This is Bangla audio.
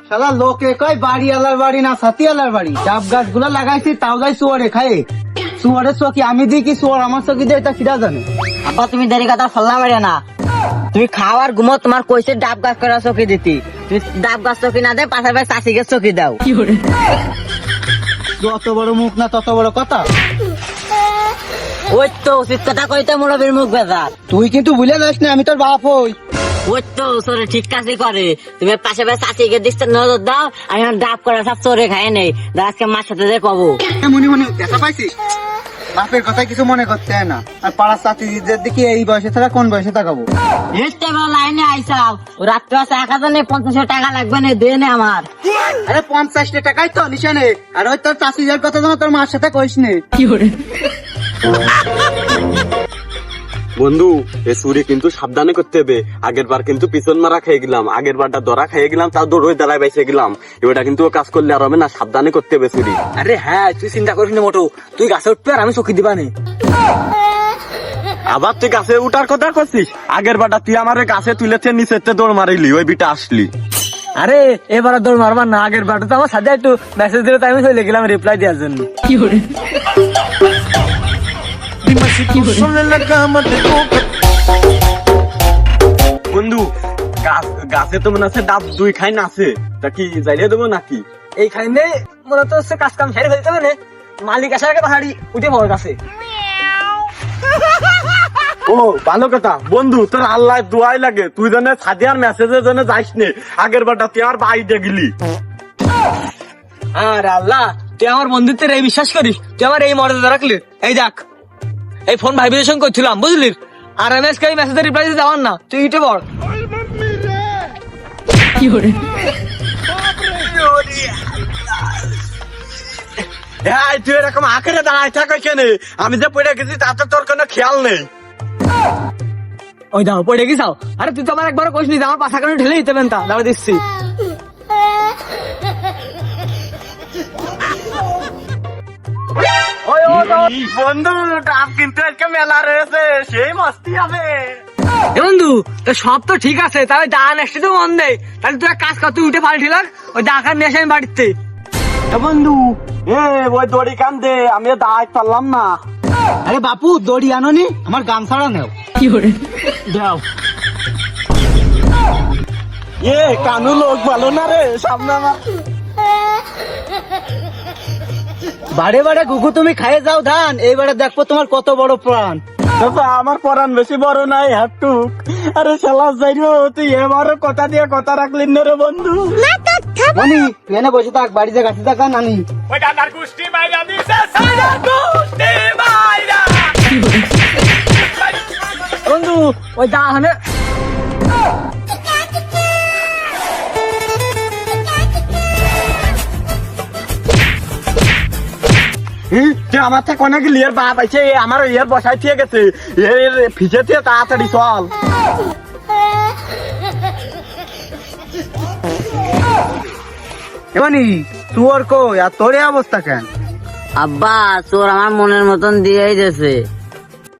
শালা লোকে কয় বাড়ি আলার বাড়ি না সাথী আলার বাড়ি, ডাব গাছ গুলা লাগাইছি তাও যাই শুয়ারে খায়। শুয়ারের চকি আমি দিই কি শুয়ার আমার চকি দেয় তা কিরা জানে। আব্বা তুমি দেরি কথা ফল্লা মারিয়া না, তুমি খাওয়ার ঘুমো তোমার কইছে ডাব গাছ করা চকি দিতি, তুমি ডাব গাছ চকি না দে পাশাপাশি চাষিকে চকি দাও। যত বড় মুখ না তত বড় কথা। ওই তো উচিত কথা কইতে মুরব্বীর মুখ বেজার। তুই কিন্তু ভুলে যাস না আমি তোর বাপ হই। ওই তো চোরে ঠিক কাজই করে, তুমি পাশাপাশি চাষিকে দিচ্ছে নজর দাও, আমি আমার ডাব করা সব চোরে খাই নেই, আজকে মার সাথে যে কবো। মনে মনে দেখা পাইছিস, বাপের কথা কিছু মনে করতে হয় না। আর পাড়ার চাচিদের দিকে এই বয়সে ছাড়া কোন বয়সে তাকাবো। লাইনে আইসাও, রাত্রে 1050 টাকা লাগবে না, দে নে আমার। আরে 50 টাকাই তো নিশানে। আর ওই তোর চাচিদের কথা যেন তোর মার সাথে কইস নে। বন্ধু এ চুরি কিন্তু সাবধানে করতে হবে। আগের বার কিন্তু পিছন মারা খেয়ে গেলাম, আগের বারটা ধরা খেয়ে গেলাম, তাও দৌড়ে দাঁড়ায় বেঁচে গেলাম। এবারটা কিন্তু কাজ করলে আর হবে না, সাবধানে করতে হবে চুরি। আরে হ্যাঁ, তুই চিন্তা করিস না মোটো, তুই গাছে উঠবি আর আমি চকি দিবা নে। আবার তুই গাছে উঠার কথা করছিস? আগের বারটা তুই আমার গাছে তুলেছে নিচে দৌড় মারিলি, ওই বিটা আসলি। আরে এবার দৌড় মারবার না, আগের বারটা তো আমার সাথে একটু মেসেজ দিলে তাই আমি চলে গেলাম রিপ্লাই দেওয়ার জন্য। বন্ধু গাছে তো মনে আছে ডাব 2 খাই না আছে, তা কি যাইলে দেবো নাকি? এইখানে মূলত হচ্ছে কাজ কাম সেরে ফেলতে হবে, মালিক আসার আগে পাহাড়ি উঠে পড়ে গাছে। ও ভালো কথা বন্ধু, তোর আল্লাহ দোয়াই লাগে তুই জানে সাদিয়ার মেসেজের জন্য যাইস নে। আগের বারটা তুই আর বাইরে গেলি। আর আল্লাহ, তুই আমার বন্ধুত্বের এই বিশ্বাস করিস, তুই আমার এই মর্যাদা রাখলি। এই দেখ, এই ফোন ভাইব্রেশন করছিলাম বুঝলি, আর আমি আজকে এই মেসেজের রিপ্লাই দিতে যাওয়ার না, তুই ইটে পড়। তুই এরকম আখেরে দাঁড়ায় থাক কেনে? আমি যে পড়ে গেছি তাতে তোর কোনো খেয়াল নেই। ওই দাও পড়ে গেছাও। আরে তুই তো আমার একবার কোশ নি, আমার পাশা কানে ঠেলে দিতে পেন, তা দাঁড়া দিচ্ছি। বন্ধু ডাব কিন্তু আজকে মেলা রয়েছে, সেই মস্তি হবে। এ বন্ধু, তো সব তো ঠিক আছে, তাহলে ডান এসে তো মন দেয়, তাহলে তুই এক কাজ কর, তুই উঠে পাল্টি লাগ, ওই ডাকার নিয়ে আসে আমি বাড়িতে। বন্ধু ওই দড়ি কান দে, আমি দাঁড়াই পারলাম না। আরে বাপু দড়ি আনোনি, আমার গামছাড়া নেও। দাও। কানু লোক ভালো না রে, সামনে আমার। বারে বারে গুগু তুমি খাইয়ে যাও ধান, এইবারে দেখবো তোমার কত বড় প্রাণ। আমার পরান বেশি বড় নাই হাটুক। আরে শালা যাইরো, তুই এবারও কথা দিয়ে কথা রাখলি না রে বন্ধু। মনি তুই এনে বসে থাক, বাড়িতে গাছে থাকা নানি। বন্ধু ওই দা হানে আমার থেকে অনেক লিয়ার বাপ আছে, আমার ইয়ার বসাই দিয়ে গেছে, এর ফিসে দিয়ে তাড়াতাড়ি চল। এমনি তুয়ার কই আর তোর এই অবস্থা কেন? আব্বা চোর আমার মনের মতন দিয়েই দিয়েছে।